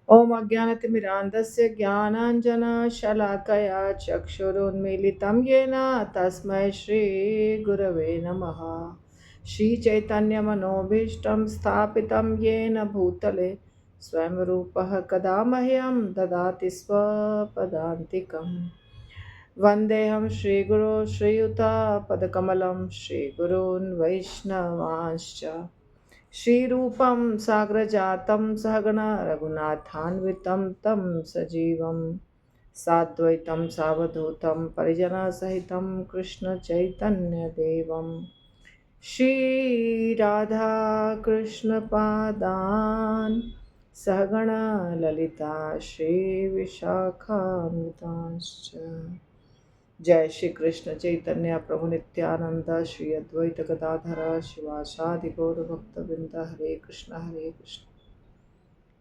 ॐ अज्ञानतिमिरान्धस्य ज्ञानाञ्जनशलाकया चक्षुरुन्मीलितं येन तस्मै श्रीगुरवे नमः। श्रीचैतन्यमनोभीष्टं स्थापितं येन भूतले स्वयं रूपः कदा मह्यं ददाति स्वपदान्तिकम्। वन्देऽहं श्रीगुरो श्रीयुतापदकमलं श्रीगुरून् वैष्णवांश्च श्रीरूपं साग्रजातं सहगण रघुनाथान्वितं तं सजीवं साद्वैतं सावधूतं परिजनसहितं कृष्णचैतन्यदेवं श्रीराधाकृष्णपादान् सहगण ललिता श्रीविशाखान्वितांश्च। जय श्री कृष्ण चैतन्य प्रभु नित्यानंद श्री अद्वैत गदाधर शिवासादि गौर भक्तवृंद। हरे कृष्ण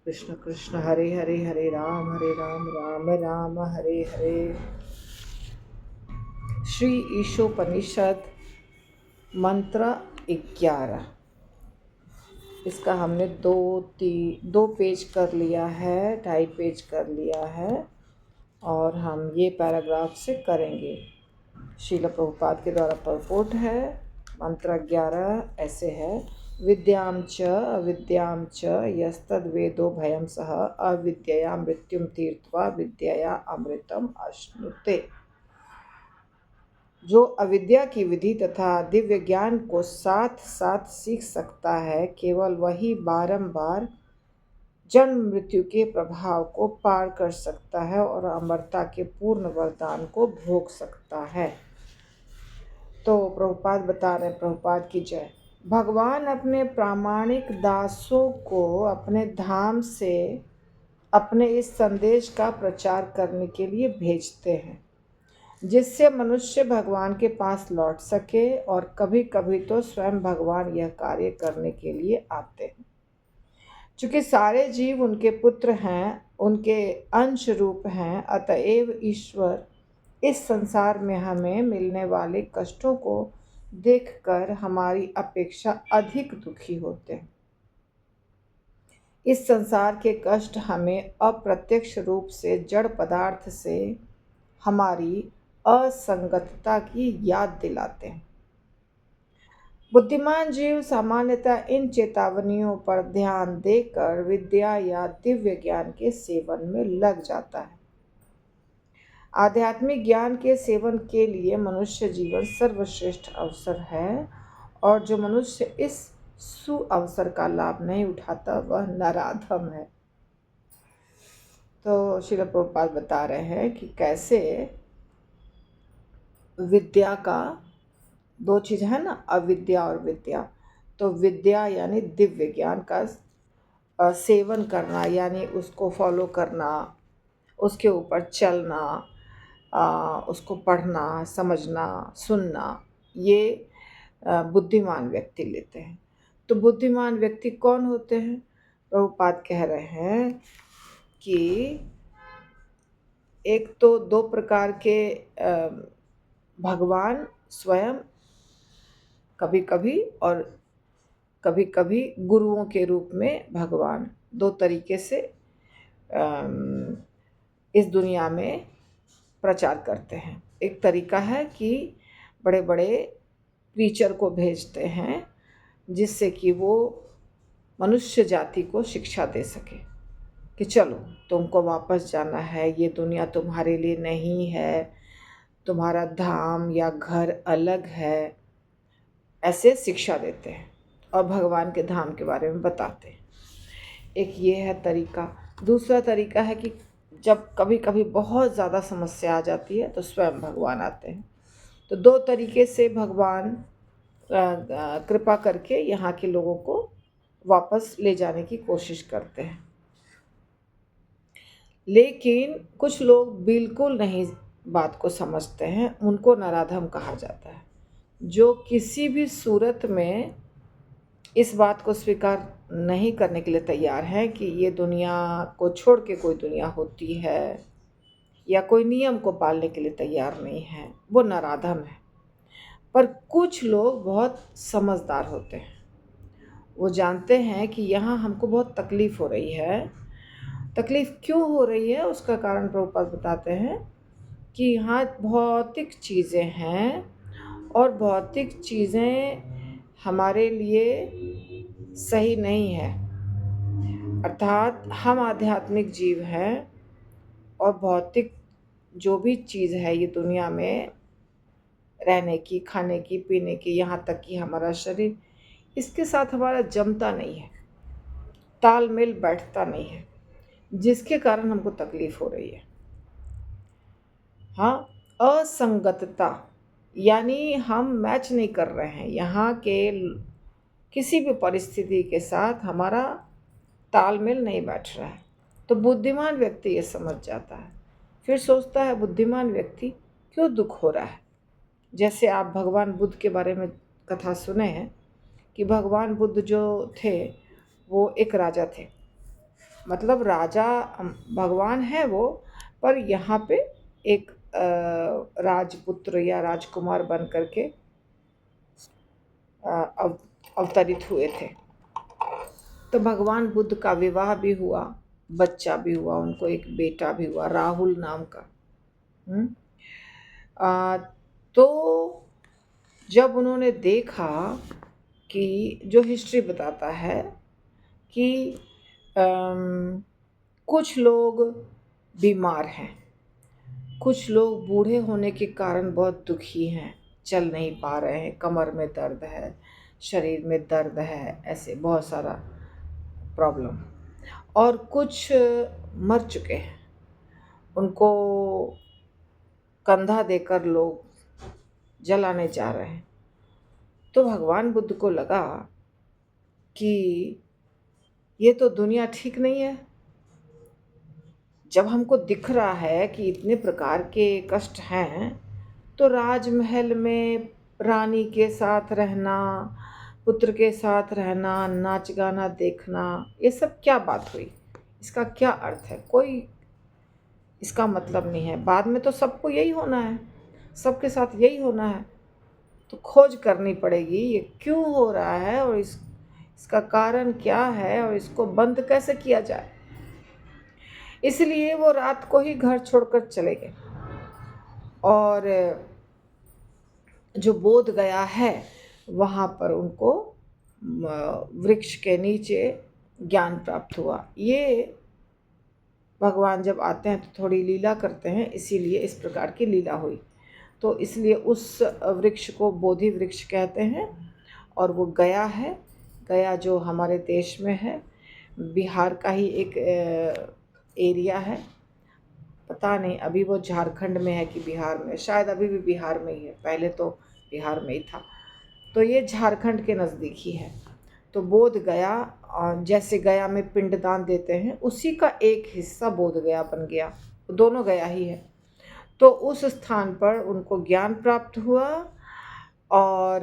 कृष्ण कृष्ण हरे हरे, हरे राम राम राम हरे हरे। श्री ईशोपनिषद मंत्र 11। इसका हमने दो पेज कर लिया है, 2.5 पेज कर लिया है और हम ये पैराग्राफ से करेंगे। श्रील प्रभुपाद के द्वारा परपोर्ट है। मंत्र 11 ऐसे है। विद्यां च यस्तद्वेदो भयं सह अविद्यया मृत्युम तीर्त्वा विद्यया अमृतम अश्नुते। जो अविद्या की विधि तथा दिव्य ज्ञान को साथ साथ सीख सकता है, केवल वही बारंबार जन्म मृत्यु के प्रभाव को पार कर सकता है और अमरता के पूर्ण वरदान को भोग सकता है। तो प्रभुपाद बता रहे, प्रभुपाद की जय। भगवान अपने प्रामाणिक दासों को अपने धाम से अपने इस संदेश का प्रचार करने के लिए भेजते हैं, जिससे मनुष्य भगवान के पास लौट सके, और कभी कभी तो स्वयं भगवान यह कार्य करने के लिए आते हैं। चूँकि सारे जीव उनके पुत्र हैं, उनके अंश रूप हैं, अतएव ईश्वर इस संसार में हमें मिलने वाले कष्टों को देखकर हमारी अपेक्षा अधिक दुखी होते हैं। इस संसार के कष्ट हमें अप्रत्यक्ष रूप से जड़ पदार्थ से हमारी असंगतता की याद दिलाते हैं। बुद्धिमान जीव सामान्यतः इन चेतावनियों पर ध्यान देकर विद्या या दिव्य ज्ञान के सेवन में लग जाता है। आध्यात्मिक ज्ञान के सेवन के लिए मनुष्य जीवन सर्वश्रेष्ठ अवसर है, और जो मनुष्य इस सुअवसर का लाभ नहीं उठाता वह नराधम है। तो श्रील प्रभुपाद बता रहे हैं कि कैसे विद्या का दो चीज़ है ना, अविद्या और विद्या। तो विद्या यानी दिव्य ज्ञान का सेवन करना, यानी उसको फॉलो करना, उसके ऊपर चलना, उसको पढ़ना, समझना, सुनना, ये बुद्धिमान व्यक्ति लेते हैं। तो बुद्धिमान व्यक्ति कौन होते हैं? प्रभुपाद कह रहे हैं कि एक तो दो प्रकार के भगवान स्वयं कभी कभी और कभी कभी गुरुओं के रूप में भगवान दो तरीके से इस दुनिया में प्रचार करते हैं। एक तरीका है कि बड़े बड़े प्रीचर को भेजते हैं, जिससे कि वो मनुष्य जाति को शिक्षा दे सके कि चलो तुमको वापस जाना है, ये दुनिया तुम्हारे लिए नहीं है, तुम्हारा धाम या घर अलग है। ऐसे शिक्षा देते हैं और भगवान के धाम के बारे में बताते हैं। एक ये है तरीका। दूसरा तरीका है कि जब कभी कभी बहुत ज़्यादा समस्या आ जाती है तो स्वयं भगवान आते हैं। तो दो तरीके से भगवान कृपा करके यहाँ के लोगों को वापस ले जाने की कोशिश करते हैं। लेकिन कुछ लोग बिल्कुल नहीं बात को समझते हैं, उनको नराधम कहा जाता है, जो किसी भी सूरत में इस बात को स्वीकार नहीं करने के लिए तैयार है कि ये दुनिया को छोड़ के कोई दुनिया होती है, या कोई नियम को पालने के लिए तैयार नहीं है, वो नराधम है। पर कुछ लोग बहुत समझदार होते हैं, वो जानते हैं कि यहाँ हमको बहुत तकलीफ़ हो रही है, तकलीफ़ क्यों हो रही है उसका कारण प्रभुपाद बताते हैं कि यहाँ भौतिक चीज़ें हैं और भौतिक चीज़ें हमारे लिए सही नहीं है। अर्थात हम आध्यात्मिक जीव हैं और भौतिक जो भी चीज़ है ये दुनिया में रहने की, खाने की, पीने की, यहाँ तक कि हमारा शरीर, इसके साथ हमारा जमता नहीं है, तालमेल बैठता नहीं है, जिसके कारण हमको तकलीफ़ हो रही है। हाँ, असंगतता यानी हम मैच नहीं कर रहे हैं, यहाँ के किसी भी परिस्थिति के साथ हमारा तालमेल नहीं बैठ रहा है। तो बुद्धिमान व्यक्ति ये समझ जाता है, फिर सोचता है बुद्धिमान व्यक्ति क्यों दुख हो रहा है। जैसे आप भगवान बुद्ध के बारे में कथा सुने हैं कि भगवान बुद्ध जो थे वो एक राजा थे, मतलब राजा भगवान है वो, पर यहाँ पे एक राजपुत्र या राजकुमार बन करके अवतरित हुए थे। तो भगवान बुद्ध का विवाह भी हुआ, बच्चा भी हुआ, उनको एक बेटा भी हुआ राहुल नाम का। तो जब उन्होंने देखा कि जो हिस्ट्री बताता है कि कुछ लोग बीमार हैं, कुछ लोग बूढ़े होने के कारण बहुत दुखी हैं, चल नहीं पा रहे हैं, कमर में दर्द है, शरीर में दर्द है, ऐसे बहुत सारा प्रॉब्लम, और कुछ मर चुके हैं, उनको कंधा देकर लोग जलाने जा रहे हैं। तो भगवान बुद्ध को लगा कि ये तो दुनिया ठीक नहीं है। जब हमको दिख रहा है कि इतने प्रकार के कष्ट हैं, तो राजमहल में रानी के साथ रहना, पुत्र के साथ रहना, नाच गाना देखना, ये सब क्या बात हुई, इसका क्या अर्थ है, कोई इसका मतलब नहीं है। बाद में तो सबको यही होना है, सबके साथ यही होना है। तो खोज करनी पड़ेगी ये क्यों हो रहा है और इसका कारण क्या है और इसको बंद कैसे किया जाए। इसलिए वो रात को ही घर छोड़कर चले गए और जो बोध गया है वहाँ पर उनको वृक्ष के नीचे ज्ञान प्राप्त हुआ। ये भगवान जब आते हैं तो थोड़ी लीला करते हैं, इसीलिए इस प्रकार की लीला हुई। तो इसलिए उस वृक्ष को बोधि वृक्ष कहते हैं और वो गया है। गया जो हमारे देश में है, बिहार का ही एक एरिया है, पता नहीं अभी वो झारखंड में है कि बिहार में, शायद अभी भी बिहार में ही है, पहले तो बिहार में ही था। तो ये झारखंड के नज़दीक ही है। तो बोध गया, जैसे गया में पिंडदान देते हैं, उसी का एक हिस्सा बोध गया बन गया, दोनों गया ही है। तो उस स्थान पर उनको ज्ञान प्राप्त हुआ और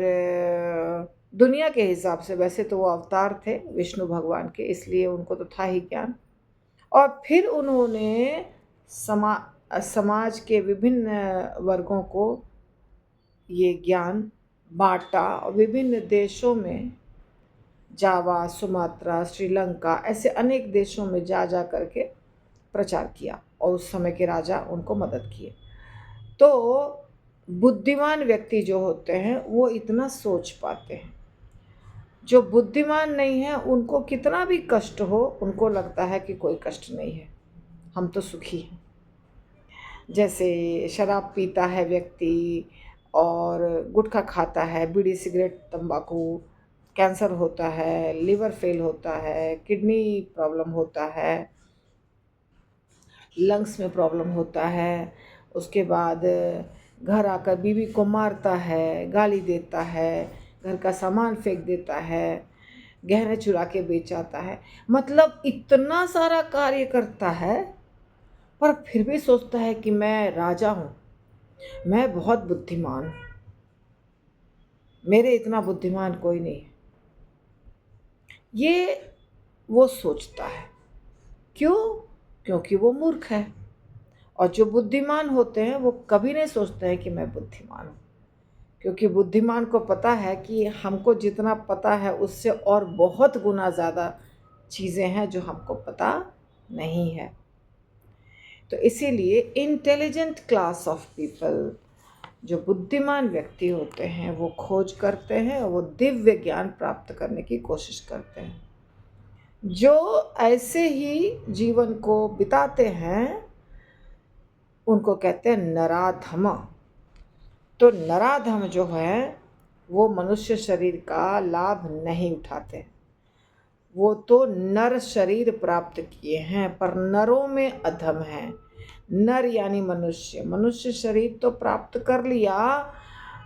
दुनिया के हिसाब से वैसे तो वो अवतार थे विष्णु भगवान के, इसलिए उनको तो था ही ज्ञान। और फिर उन्होंने समाज के विभिन्न वर्गों को ये ज्ञान बांटा और विभिन्न देशों में, जावा, सुमात्रा, श्रीलंका, ऐसे अनेक देशों में जा जा करके प्रचार किया और उस समय के राजा उनको मदद किए। तो बुद्धिमान व्यक्ति जो होते हैं वो इतना सोच पाते हैं। जो बुद्धिमान नहीं है उनको कितना भी कष्ट हो, उनको लगता है कि कोई कष्ट नहीं है, हम तो सुखी हैं। जैसे शराब पीता है व्यक्ति और गुटखा खाता है, बीड़ी सिगरेट तंबाकू, कैंसर होता है, लिवर फेल होता है, किडनी प्रॉब्लम होता है, लंग्स में प्रॉब्लम होता है, उसके बाद घर आकर बीवी को मारता है, गाली देता है, घर का सामान फेंक देता है, गहने चुरा के बेच आता है, मतलब इतना सारा कार्य करता है, पर फिर भी सोचता है कि मैं राजा हूँ, मैं बहुत बुद्धिमान हूँ, मेरे इतना बुद्धिमान कोई नहीं है। ये वो सोचता है। क्यों? क्योंकि वो मूर्ख है। और जो बुद्धिमान होते हैं वो कभी नहीं सोचते हैं कि मैं बुद्धिमान हूँ, क्योंकि बुद्धिमान को पता है कि हमको जितना पता है उससे और बहुत गुना ज़्यादा चीज़ें हैं जो हमको पता नहीं है। तो इसीलिए इंटेलिजेंट क्लास ऑफ पीपल, जो बुद्धिमान व्यक्ति होते हैं, वो खोज करते हैं और वो दिव्य ज्ञान प्राप्त करने की कोशिश करते हैं। जो ऐसे ही जीवन को बिताते हैं उनको कहते हैं नराधम। तो नराधम जो है वो मनुष्य शरीर का लाभ नहीं उठाते। वो तो नर शरीर प्राप्त किए हैं पर नरों में अधम है। नर यानी मनुष्य, मनुष्य शरीर तो प्राप्त कर लिया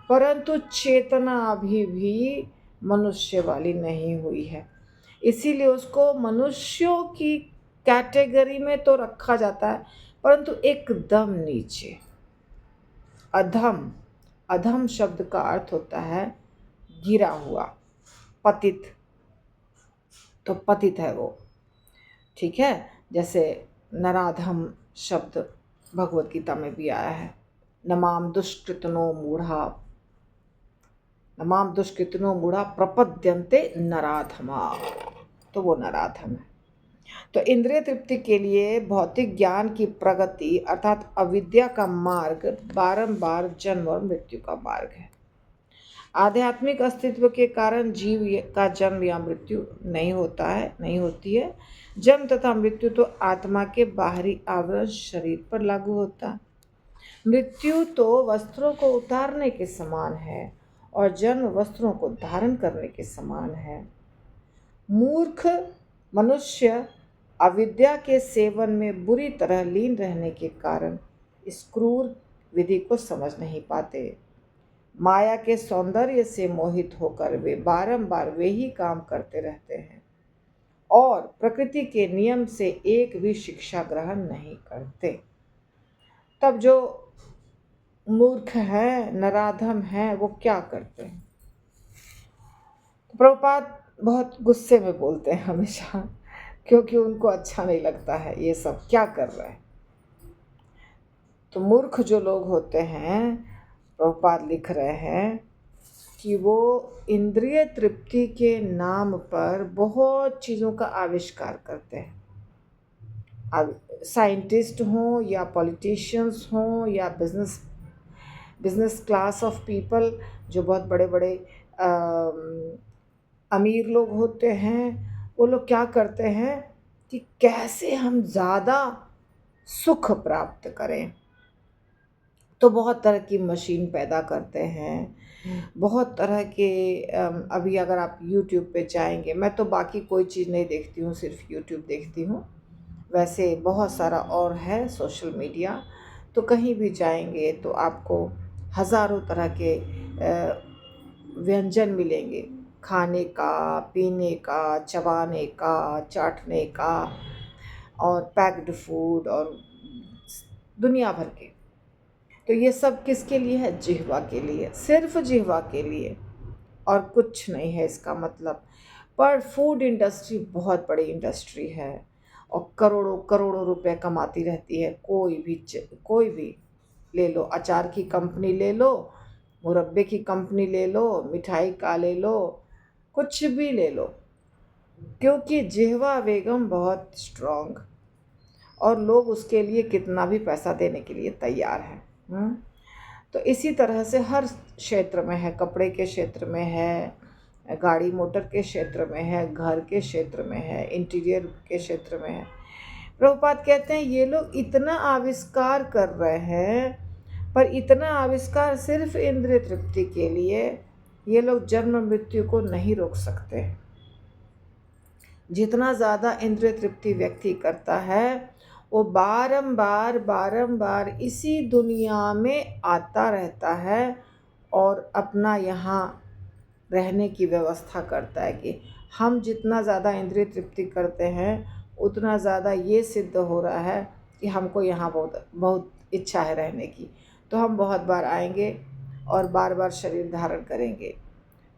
परंतु चेतना अभी भी मनुष्य वाली नहीं हुई है। इसीलिए उसको मनुष्यों की कैटेगरी में तो रखा जाता है परंतु एकदम नीचे। अधम, अधम शब्द का अर्थ होता है गिरा हुआ, पतित। तो पतित है वो, ठीक है। जैसे नराधम शब्द भगवत गीता में भी आया है, नमाम दुष्कृतनो मूढ़ा, नमाम दुष्कृतनो मूढ़ा प्रपद्यन्ते नराधमा। तो वो नराधम है। तो इंद्रिय तृप्ति के लिए भौतिक ज्ञान की प्रगति अर्थात अविद्या का मार्ग बारंबार जन्म और मृत्यु का मार्ग है। आध्यात्मिक अस्तित्व के कारण जीव का जन्म या मृत्यु नहीं होता है, नहीं होती है। जन्म तथा मृत्यु तो आत्मा के बाहरी आवरण शरीर पर लागू होता है। मृत्यु तो वस्त्रों को उतारने के समान है और जन्म वस्त्रों को धारण करने के समान है। मूर्ख मनुष्य अविद्या के सेवन में बुरी तरह लीन रहने के कारण इस क्रूर विधि को समझ नहीं पाते। माया के सौंदर्य से मोहित होकर वे बारंबार वे ही काम करते रहते हैं और प्रकृति के नियम से एक भी शिक्षा ग्रहण नहीं करते। तब जो मूर्ख हैं, नराधम हैं, वो क्या करते हैं? प्रभुपाद बहुत गुस्से में बोलते हैं हमेशा, क्योंकि उनको अच्छा नहीं लगता है ये सब क्या कर रहे हैं। तो मूर्ख जो लोग होते हैं, प्रभुपाद लिख रहे हैं कि वो इंद्रिय तृप्ति के नाम पर बहुत चीज़ों का आविष्कार करते हैं। अब साइंटिस्ट हों या पॉलिटिशियंस हों या बिजनेस क्लास ऑफ पीपल, जो बहुत बड़े बड़े अमीर लोग होते हैं, वो लोग क्या करते हैं कि कैसे हम ज़्यादा सुख प्राप्त करें। तो बहुत तरह की मशीन पैदा करते हैं, बहुत तरह के अभी अगर आप YouTube पे जाएंगे, मैं तो बाकी कोई चीज़ नहीं देखती हूँ, सिर्फ YouTube देखती हूँ। वैसे बहुत सारा और है सोशल मीडिया, तो कहीं भी जाएंगे तो आपको हज़ारों तरह के व्यंजन मिलेंगे, खाने का, पीने का, चबाने का, चाटने का, और पैक्ड फूड और दुनिया भर के। तो ये सब किसके लिए है? जिह्वा के लिए, सिर्फ जिह्वा के लिए, और कुछ नहीं है इसका मतलब। पर फूड इंडस्ट्री बहुत बड़ी इंडस्ट्री है और करोड़ों करोड़ों रुपए कमाती रहती है। कोई भी ले लो, अचार की कंपनी ले लो, मुरब्बे की कंपनी ले लो, मिठाई का ले लो, कुछ भी ले लो, क्योंकि जिह्वा वेगम बहुत स्ट्रॉन्ग और लोग उसके लिए कितना भी पैसा देने के लिए तैयार हैं। तो इसी तरह से हर क्षेत्र में है, कपड़े के क्षेत्र में है, गाड़ी मोटर के क्षेत्र में है, घर के क्षेत्र में है, इंटीरियर के क्षेत्र में है। प्रभुपाद कहते हैं ये लोग इतना आविष्कार कर रहे हैं, पर इतना आविष्कार सिर्फ इंद्रिय तृप्ति के लिए, ये लोग जन्म मृत्यु को नहीं रोक सकते। जितना ज़्यादा इंद्रिय तृप्ति व्यक्ति करता है वो बारंबार बारंबार इसी दुनिया में आता रहता है और अपना यहाँ रहने की व्यवस्था करता है कि हम जितना ज़्यादा इंद्रिय तृप्ति करते हैं उतना ज़्यादा ये सिद्ध हो रहा है कि हमको यहाँ बहुत बहुत इच्छा है रहने की, तो हम बहुत बार आएंगे और बार बार शरीर धारण करेंगे।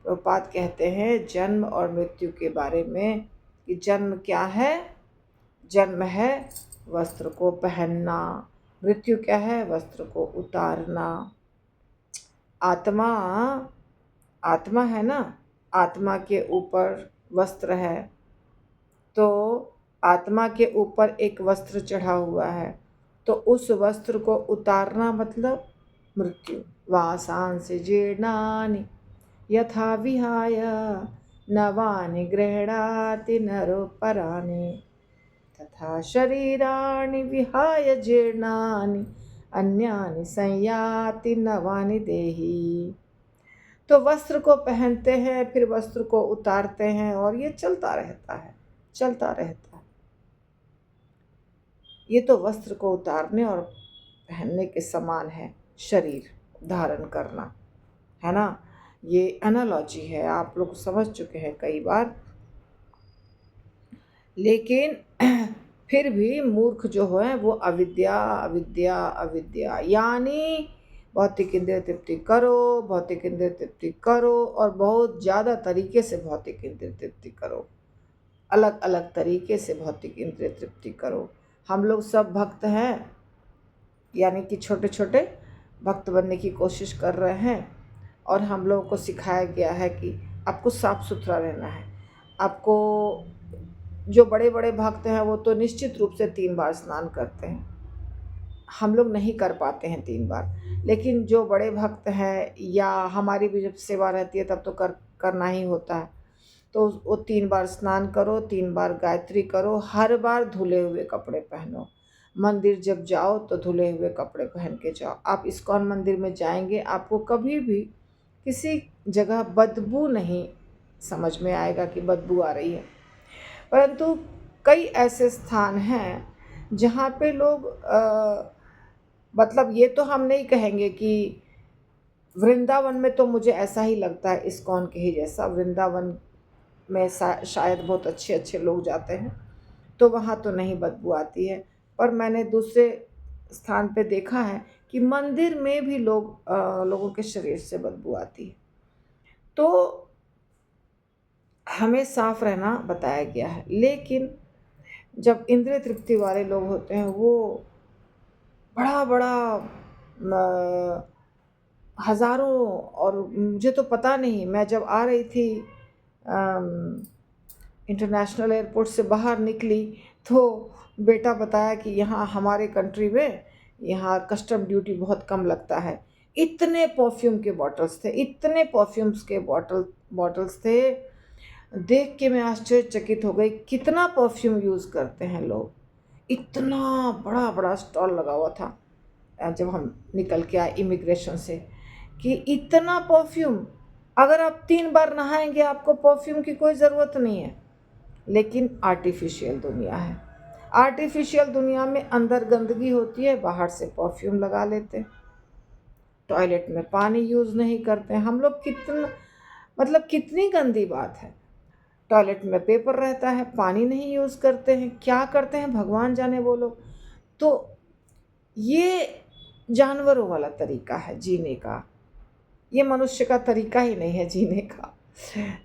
प्रभुपाद कहते हैं जन्म और मृत्यु के बारे में कि जन्म क्या है? जन्म है वस्त्र को पहनना, मृत्यु क्या है? वस्त्र को उतारना। आत्मा, है ना, आत्मा के ऊपर वस्त्र है, तो आत्मा के ऊपर एक वस्त्र चढ़ा हुआ है, तो उस वस्त्र को उतारना मतलब मृत्यु। वासांसि जीर्णानि यथा विहाय नवानि गृह्णाति नरोपराणि तथा शरीराणि विहाय जीर्णानि अन्यानि संयाति नवानि देहि। तो वस्त्र को पहनते हैं, फिर वस्त्र को उतारते हैं, और ये चलता रहता है, चलता रहता है। ये तो वस्त्र को उतारने और पहनने के समान है, शरीर धारण करना, है ना। ये एनालॉजी है, आप लोग समझ चुके हैं कई बार। लेकिन फिर भी मूर्ख जो है वो अविद्या अविद्या अविद्या, यानी भौतिक इंद्रिय तृप्ति करो, भौतिक इंद्रिय तृप्ति करो, और बहुत ज़्यादा तरीके से भौतिक इंद्रिय तृप्ति करो, अलग अलग तरीके से भौतिक इंद्रिय तृप्ति करो। हम लोग सब भक्त हैं, यानी कि छोटे छोटे भक्त बनने की कोशिश कर रहे हैं, और हम लोगों को सिखाया गया है कि आपको साफ सुथरा रहना है। आपको जो बड़े बड़े भक्त हैं वो तो निश्चित रूप से 3 बार स्नान करते हैं, हम लोग नहीं कर पाते हैं 3 बार, लेकिन जो बड़े भक्त हैं, या हमारी भी जब सेवा रहती है तब तो करना ही होता है, तो वो 3 बार स्नान करो, 3 बार गायत्री करो, हर बार धुले हुए कपड़े पहनो। मंदिर जब जाओ तो धुले हुए कपड़े पहन के जाओ। आप इस्कॉन मंदिर में जाएंगे, आपको कभी भी किसी जगह बदबू नहीं समझ में आएगा कि बदबू आ रही है। परंतु कई ऐसे स्थान हैं जहाँ पे लोग मतलब ये तो हम नहीं कहेंगे कि वृंदावन में, तो मुझे ऐसा ही लगता है इस्कॉन के ही जैसा। वृंदावन में शायद बहुत अच्छे अच्छे लोग जाते हैं, तो वहाँ तो नहीं बदबू आती है। पर मैंने दूसरे स्थान पे देखा है कि मंदिर में भी लोगों के शरीर से बदबू आती है। तो हमें साफ रहना बताया गया है। लेकिन जब इंद्रिय तृप्ति वाले लोग होते हैं, वो बड़ा बड़ा हज़ारों, और मुझे तो पता नहीं, मैं जब आ रही थी इंटरनेशनल एयरपोर्ट से बाहर निकली, तो बेटा बताया कि यहाँ हमारे कंट्री में यहाँ कस्टम ड्यूटी बहुत कम लगता है। इतने परफ्यूम के बॉटल्स थे, इतने परफ्यूम्स के बॉटल्स थे, देख के मैं आश्चर्यचकित हो गई, कितना परफ्यूम यूज़ करते हैं लोग। इतना बड़ा बड़ा स्टॉल लगा हुआ था जब हम निकल के आए इमिग्रेशन से, कि इतना परफ्यूम, अगर आप 3 बार नहाएंगे आपको परफ्यूम की कोई ज़रूरत नहीं है। लेकिन आर्टिफिशियल दुनिया है, आर्टिफिशियल दुनिया में अंदर गंदगी होती है, बाहर से परफ्यूम लगा लेते हैं। टॉयलेट में पानी यूज़ नहीं करते हैं हम लोग, कितनी गंदी बात है। टॉयलेट में पेपर रहता है, पानी नहीं यूज़ करते हैं, क्या करते हैं भगवान जाने वो लोग। तो ये जानवरों वाला तरीका है जीने का, ये मनुष्य का तरीका ही नहीं है जीने का।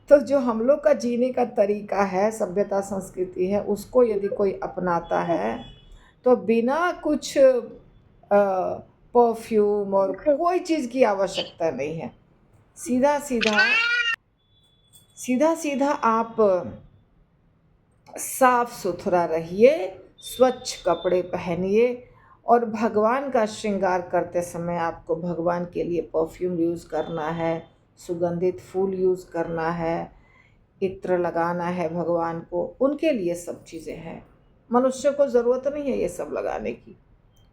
तो जो हम लोग का जीने का तरीका है, सभ्यता संस्कृति है, उसको यदि कोई अपनाता है तो बिना कुछ परफ्यूम और कोई चीज़ की आवश्यकता नहीं है। सीधा सीधा आप साफ सुथरा रहिए, स्वच्छ कपड़े पहनिए, और भगवान का श्रृंगार करते समय आपको भगवान के लिए परफ्यूम यूज़ करना है, सुगंधित फूल यूज़ करना है, इत्र लगाना है भगवान को, उनके लिए सब चीज़ें हैं। मनुष्य को ज़रूरत नहीं है ये सब लगाने की,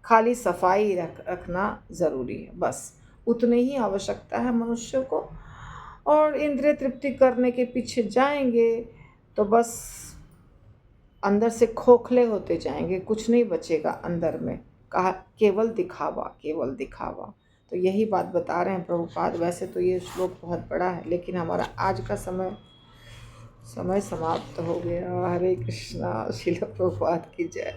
खाली सफाई रखना ज़रूरी है, बस उतनी ही आवश्यकता है मनुष्य को। और इंद्रिय तृप्ति करने के पीछे जाएंगे तो बस अंदर से खोखले होते जाएंगे, कुछ नहीं बचेगा अंदर में, कहा केवल दिखावा, केवल दिखावा। तो यही बात बता रहे हैं प्रभुपाद। वैसे तो ये श्लोक बहुत बड़ा है, लेकिन हमारा आज का समय समाप्त हो गया। हरे कृष्णा। श्रील प्रभुपाद की जय।